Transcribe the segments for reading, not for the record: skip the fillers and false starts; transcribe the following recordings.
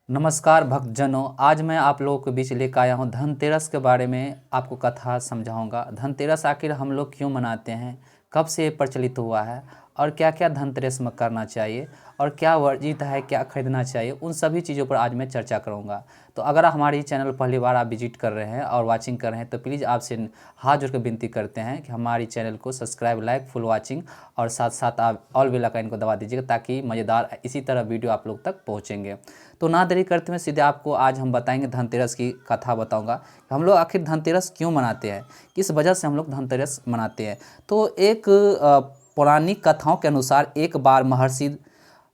नमस्कार भक्तजनों, आज मैं आप लोगों के बीच लेकर आया हूँ धनतेरस के बारे में आपको कथा समझाऊंगा। धनतेरस आखिर हम लोग क्यों मनाते हैं, कब से ये प्रचलित हुआ है और क्या क्या धनतेरस में करना चाहिए और क्या वर्जित है, क्या खरीदना चाहिए, उन सभी चीज़ों पर आज मैं चर्चा करूँगा। तो अगर हमारी चैनल पहली बार आप विजिट कर रहे हैं और वाचिंग कर रहे हैं तो प्लीज़ आपसे हाथ जोड़ कर विनती करते हैं कि हमारी चैनल को सब्सक्राइब, लाइक, फुल वाचिंग और साथ साथ आप ऑल बेल आइकन को दबा दीजिएगा ताकि मज़ेदार इसी तरह वीडियो आप लोग तक पहुँचेंगे। तो ना देरी करते हुए सीधे आपको आज हम बताएंगे धनतेरस की कथा बताऊंगा कि हम लोग आखिर धनतेरस क्यों मनाते हैं, किस वजह से हम लोग धनतेरस मनाते हैं। तो एक पौराणिक कथाओं के अनुसार एक बार महर्षि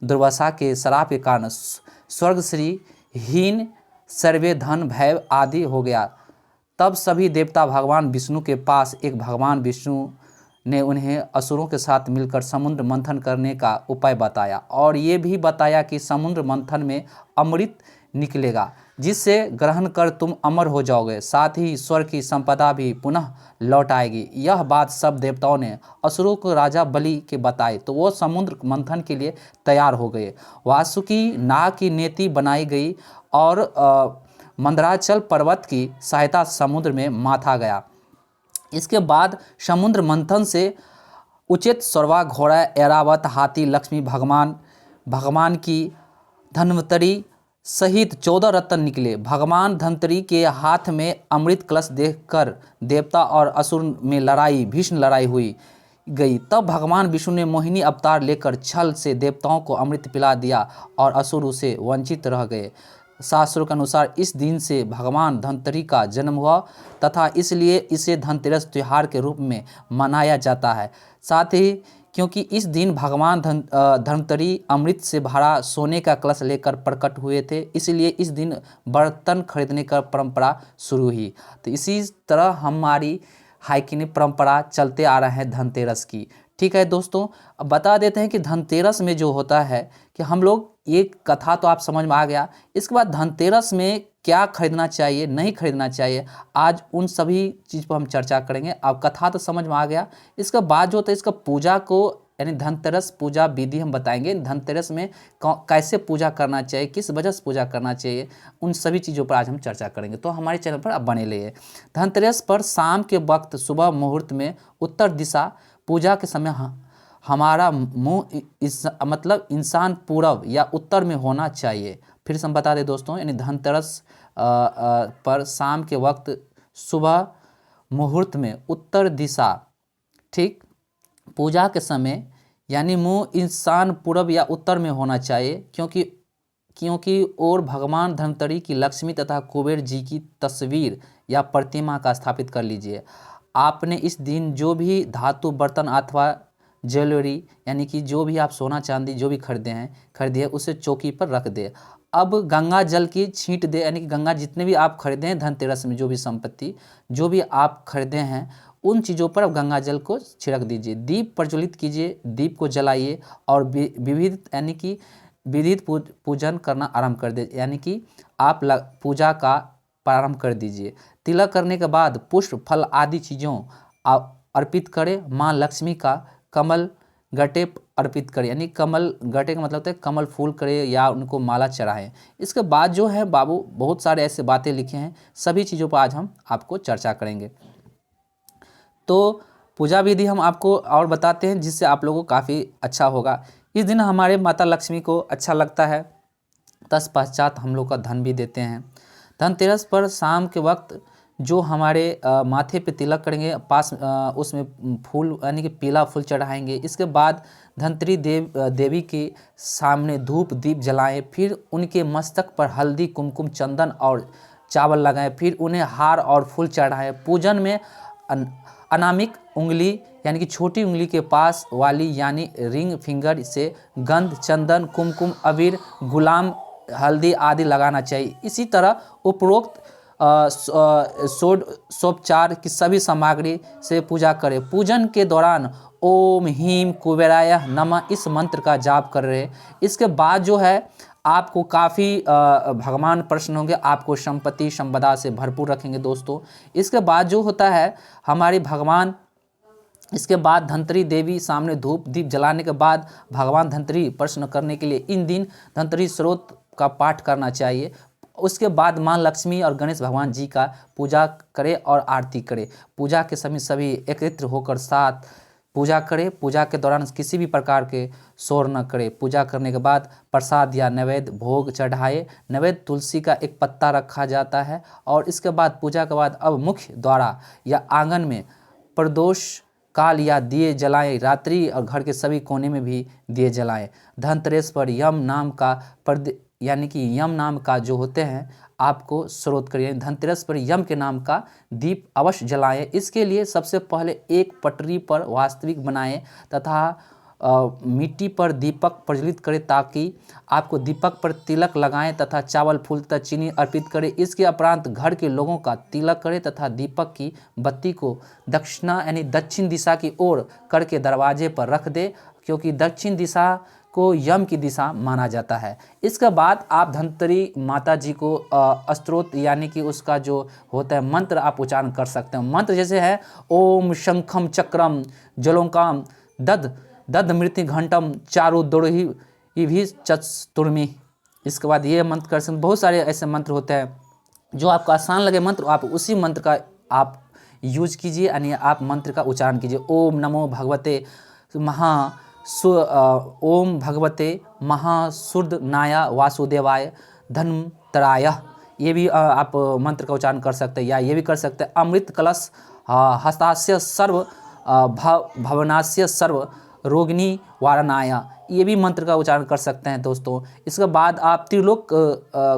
दुर्वासा के श्राप के कारण स्वर्ग श्री हीन सर्वे धन भय आदि हो गया। तब सभी देवता भगवान विष्णु के पास एक भगवान विष्णु ने उन्हें असुरों के साथ मिलकर समुद्र मंथन करने का उपाय बताया और ये भी बताया कि समुद्र मंथन में अमृत निकलेगा जिससे ग्रहण कर तुम अमर हो जाओगे, साथ ही ईश्वर की संपदा भी पुनः लौट आएगी। यह बात सब देवताओं ने असुरों को राजा बलि के बताए तो वो समुद्र मंथन के लिए तैयार हो गए। वासुकी नाग की नेति बनाई गई और मंदराचल पर्वत की सहायता समुद्र में माथा गया। इसके बाद समुद्र मंथन से उचित सरवा, घोड़ा, ऐरावत, हाथी, लक्ष्मी, भगवान की धन्वंतरी सहित 14 रत्न निकले। भगवान धन्वंतरी के हाथ में अमृत कलश देखकर देवता और असुर में भीषण लड़ाई हुई गई। तब भगवान विष्णु ने मोहिनी अवतार लेकर छल से देवताओं को अमृत पिला दिया और असुर उसे वंचित रह गए। शास्त्रों के अनुसार इस दिन से भगवान धन्वंतरी का जन्म हुआ तथा इसलिए इसे धनतेरस त्योहार के रूप में मनाया जाता है। साथ ही क्योंकि इस दिन भगवान धन्वंतरी अमृत से भरा सोने का कलश लेकर प्रकट हुए थे, इसलिए इस दिन बर्तन खरीदने का परंपरा शुरू हुई। तो इसी तरह हमारी हाइकिंग परंपरा चलते आ रहे हैं धनतेरस की। ठीक है दोस्तों, अब बता देते हैं कि धनतेरस में जो होता है कि हम लोग, ये कथा तो आप समझ में आ गया। इसके बाद धनतेरस में क्या खरीदना चाहिए, नहीं खरीदना चाहिए, आज उन सभी चीज़ पर हम चर्चा करेंगे। अब कथा तो समझ में आ गया। इसके बाद जो होता है इसका पूजा को यानी धनतेरस पूजा विधि हम बताएंगे। धनतेरस में कैसे पूजा करना चाहिए, किस वजह से पूजा करना चाहिए, उन सभी चीज़ों पर आज हम चर्चा करेंगे। तो हमारे चैनल पर आप बने रहिए। धनतेरस पर शाम के वक्त शुभ मुहूर्त में उत्तर दिशा पूजा के समय हमारा मुंह मतलब इंसान पूरब या उत्तर में होना चाहिए। फिर से हम बता दें दोस्तों, यानी धनतेरस पर शाम के वक्त सुबह मुहूर्त में उत्तर दिशा, ठीक, पूजा के समय यानी मुंह इंसान पूरब या उत्तर में होना चाहिए क्योंकि और भगवान धन्वंतरी की लक्ष्मी तथा कुबेर जी की तस्वीर या प्रतिमा का स्थापित कर लीजिए। आपने इस दिन जो भी धातु बर्तन अथवा ज्वेलरी यानी कि जो भी आप सोना चांदी जो भी खरीदे उसे चौकी पर रख दे। अब गंगा जल की छींट दे, यानी कि गंगा जितने भी आप खरीदे हैं धनतेरस में, जो भी संपत्ति जो भी आप खरीदे हैं उन चीज़ों पर अब गंगा जल को छिड़क दीजिए। दीप प्रज्वलित कीजिए, दीप को जलाइए और विविध पूजन करना आरंभ कर दे, यानी कि आप पूजा का प्रारंभ कर दीजिए। तिलक करने के बाद पुष्प, फल आदि चीज़ों अर्पित करें। माँ लक्ष्मी का कमल गटे अर्पित करें, यानी कमल गटे का मतलब होता है कमल फूल करें या उनको माला चढ़ाएं। इसके बाद जो है बाबू बहुत सारे ऐसे बातें लिखे हैं, सभी चीज़ों पर आज हम आपको चर्चा करेंगे। तो पूजा विधि हम आपको और बताते हैं जिससे आप लोगों को काफ़ी अच्छा होगा। इस दिन हमारे माता लक्ष्मी को अच्छा लगता है, तत्पश्चात हम लोग का धन भी देते हैं। धनतेरस पर शाम के वक्त जो हमारे माथे पे तिलक करेंगे, पास उसमें फूल यानी कि पीला फूल चढ़ाएंगे। इसके बाद धनवंतरी देवी के सामने धूप दीप जलाएं, फिर उनके मस्तक पर हल्दी, कुमकुम, चंदन और चावल लगाएं, फिर उन्हें हार और फूल चढ़ाएं। पूजन में अनामिक उंगली यानी कि छोटी उंगली के पास वाली यानी रिंग फिंगर से गंध, चंदन, कुमकुम, अबीर, गुलाम, हल्दी आदि लगाना चाहिए। इसी तरह उपरोक्त षोडशोपचार की सभी सामग्री से पूजा करें। पूजन के दौरान ओम ह्रीं कुबेराय नमः इस मंत्र का जाप कर रहे। इसके बाद जो है आपको काफ़ी भगवान प्रसन्न होंगे, आपको संपत्ति संपदा से भरपूर रखेंगे दोस्तों। इसके बाद जो होता है हमारे भगवान, इसके बाद धनवंतरी देवी सामने धूप दीप जलाने के बाद भगवान धनवंतरी प्रसन्न करने के लिए इन दिन धनवंतरी स्रोत का पाठ करना चाहिए। उसके बाद माँ लक्ष्मी और गणेश भगवान जी का पूजा करें और आरती करें। पूजा के समय सभी एकत्रित होकर साथ पूजा करें। पूजा के दौरान किसी भी प्रकार के शोर न करें। पूजा करने के बाद प्रसाद या नैवेद्य भोग चढ़ाए। नैवेद्य तुलसी का एक पत्ता रखा जाता है। और इसके बाद पूजा के बाद अब मुख्य द्वारा या आंगन में प्रदोष काल या दिए जलाएं। रात्रि और घर के सभी कोने में भी दिए जलाएं। धनतेरस पर यम नाम का यानी कि यम नाम का जो होते हैं आपको स्रोत करिए। धनतेरस पर यम के नाम का दीप अवश्य जलाएं। इसके लिए सबसे पहले एक पटरी पर वास्तविक बनाएं तथा मिट्टी पर दीपक प्रज्वलित करें ताकि आपको दीपक पर तिलक लगाएं तथा चावल फूल तथा चीनी अर्पित करें। इसके उपरांत घर के लोगों का तिलक करें तथा दीपक की बत्ती को दक्षिणा यानी दक्षिण दिशा की ओर करके दरवाजे पर रख दे, क्योंकि दक्षिण दिशा को यम की दिशा माना जाता है। इसके बाद आप धनतेरी माता जी को स्तोत्र यानी कि उसका जो होता है मंत्र आप उच्चारण कर सकते हैं। मंत्र जैसे है ओम शंखम चक्रम जलोकाम दद दद मृत्यु घंटम चारु दुर्हि भी चतुर्मी। इसके बाद ये मंत्र कर सकते। बहुत सारे ऐसे मंत्र होते हैं जो आपको आसान लगे मंत्र, आप उसी मंत्र का आप यूज कीजिए यानी आप मंत्र का उच्चारण कीजिए। ओम नमो भगवते ओम भगवते महासुरनाय वासुदेवाय धन्वंतराय। ये भी आप मंत्र का उच्चारण कर सकते हैं। या ये भी कर सकते हैं अमृत कलश हस्तास्य सर्व भवनास्य सर्व रोगिणी वारणाय। ये भी मंत्र का उच्चारण कर सकते हैं दोस्तों। इसके बाद आप त्रिलोक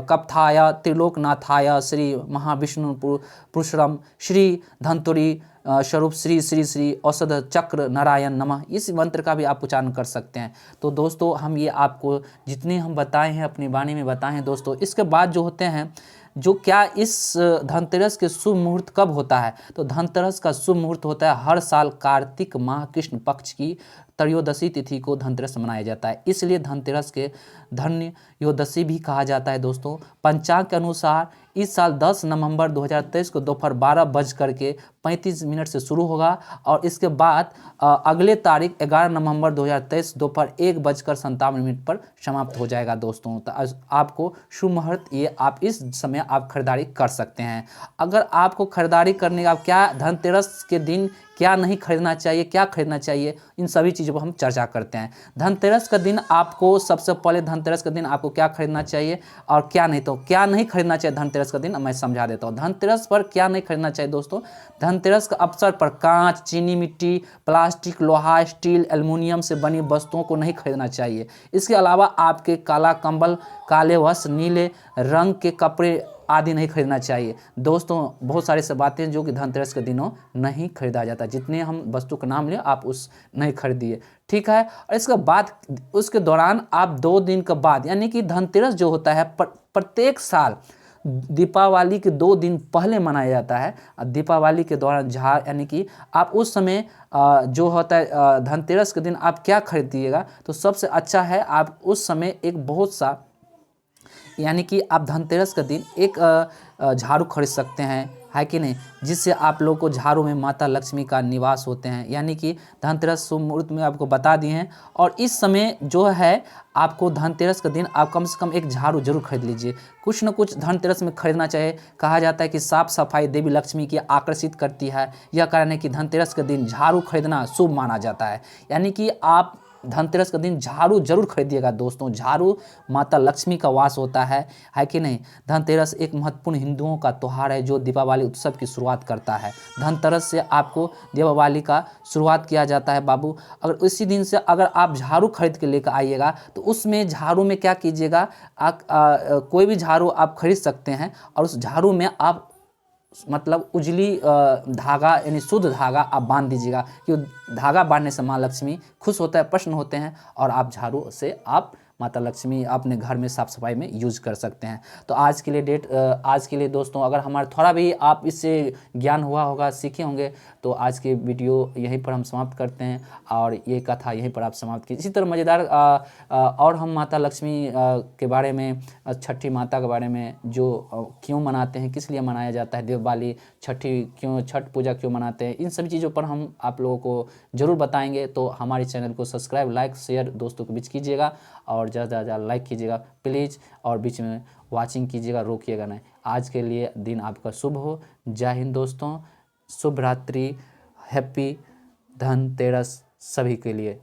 कप्थाय त्रिलोकनाथाय श्री महाविष्णु पुरुषरम श्री धनतेरी स्वरूप श्री श्री श्री औषध चक्र नारायण नमः, इस मंत्र का भी आप उच्चारण कर सकते हैं। तो दोस्तों हम ये आपको जितने हम बताए हैं अपनी वाणी में बताए हैं दोस्तों। इसके बाद जो होते हैं जो क्या इस धनतेरस के शुभ मुहूर्त कब होता है, तो धनतेरस का शुभ मुहूर्त होता है हर साल कार्तिक माह कृष्ण पक्ष की त्रयोदशी तिथि को धनतेरस मनाया जाता है। इसलिए धनतेरस के धन्योदशी भी कहा जाता है दोस्तों। पंचांग के अनुसार इस साल 10 नवंबर 2023 को दोपहर 12:35 से शुरू होगा और इसके बाद अगले तारीख 11 नवंबर 2023 दोपहर 1:57 पर समाप्त हो जाएगा दोस्तों। तो आपको शुभ मुहूर्त ये आप इस समय आप खरीदारी कर सकते हैं। अगर आपको खरीदारी करने का क्या धनतेरस के दिन क्या नहीं खरीदना चाहिए, क्या खरीदना चाहिए, इन सभी चीज़ों पर हम चर्चा करते हैं। धनतेरस का दिन आपको सबसे पहले धनतेरस का दिन आपको क्या खरीदना चाहिए और क्या नहीं, तो क्या नहीं खरीदना चाहिए धनतेरस का दिन मैं समझा देता हूँ। धनतेरस पर क्या नहीं खरीदना चाहिए दोस्तों। धनतेरस का अवसर पर कांच, चीनी मिट्टी, प्लास्टिक, लोहा, स्टील, एल्युमिनियम से बनी वस्तुओं को नहीं खरीदना चाहिए। इसके अलावा आपके काला कंबल, काले वस्त्र, नीले रंग के कपड़े आदि नहीं खरीदना चाहिए दोस्तों। बहुत सारी से बातें जो कि धनतेरस के दिनों नहीं खरीदा जाता। जितने हम वस्तु का नाम लें आप उस नहीं खरीदिए, ठीक है। और इसके बाद उसके दौरान आप 2 दिन के बाद यानी कि धनतेरस जो होता है प्रत्येक साल दीपावली के 2 दिन पहले मनाया जाता है। दीपावली के दौरान यानी कि आप उस समय जो होता है धनतेरस के दिन आप क्या खरीदिएगा, तो सबसे अच्छा है आप उस समय एक बहुत सा यानी कि आप धनतेरस का दिन एक झाड़ू खरीद सकते हैं, है कि नहीं, जिससे आप लोग को झाड़ू में माता लक्ष्मी का निवास होते हैं। यानी कि धनतेरस शुभ मुहूर्त में आपको बता दिए हैं। और इस समय जो है आपको धनतेरस का दिन आप कम से कम एक झाड़ू जरूर खरीद लीजिए। कुछ न कुछ धनतेरस में खरीदना चाहिए। कहा जाता है कि साफ सफाई देवी लक्ष्मी की आकर्षित करती है। यह कारण है कि धनतेरस के दिन झाड़ू खरीदना शुभ माना जाता है। यानी कि आप धनतेरस का दिन झाड़ू जरूर खरीदिएगा दोस्तों। झाड़ू माता लक्ष्मी का वास होता है कि नहीं। धनतेरस एक महत्वपूर्ण हिंदुओं का त्यौहार है जो दीपावली उत्सव की शुरुआत करता है। धनतेरस से आपको दीपावली का शुरुआत किया जाता है बाबू। अगर उसी दिन से अगर आप झाड़ू खरीद के लेकर आइएगा तो उसमें झाड़ू में क्या कीजिएगा, कोई भी झाड़ू आप खरीद सकते हैं और उस झाड़ू में आप मतलब उजली धागा यानी शुद्ध धागा आप बांध दीजिएगा, कि धागा बांधने से माँ लक्ष्मी खुश होता है, प्रसन्न होते हैं और आप झाड़ू से आप माता लक्ष्मी अपने घर में साफ़ सफाई में यूज कर सकते हैं। तो आज के लिए दोस्तों अगर हमारा थोड़ा भी आप इससे ज्ञान हुआ होगा, सीखे होंगे, तो आज के वीडियो यहीं पर हम समाप्त करते हैं और ये कथा यहीं पर आप समाप्त की। इसी तरह मज़ेदार और हम माता लक्ष्मी के बारे में, छठी माता के बारे में, जो क्यों मनाते हैं, किस लिए मनाया जाता है दिवाली, छठ पूजा क्यों मनाते हैं, इन सभी चीज़ों पर हम आप लोगों को ज़रूर बताएंगे। तो हमारे चैनल को सब्सक्राइब, लाइक, शेयर दोस्तों के बीच कीजिएगा और ज़्यादा से ज़्यादा लाइक कीजिएगा प्लीज़, और बीच में वॉचिंग कीजिएगा, रोकिएगा नहीं। आज के लिए दिन आपका शुभ हो। जय हिंद दोस्तों, शुभ रात्रि, हैप्पी धनतेरस सभी के लिए।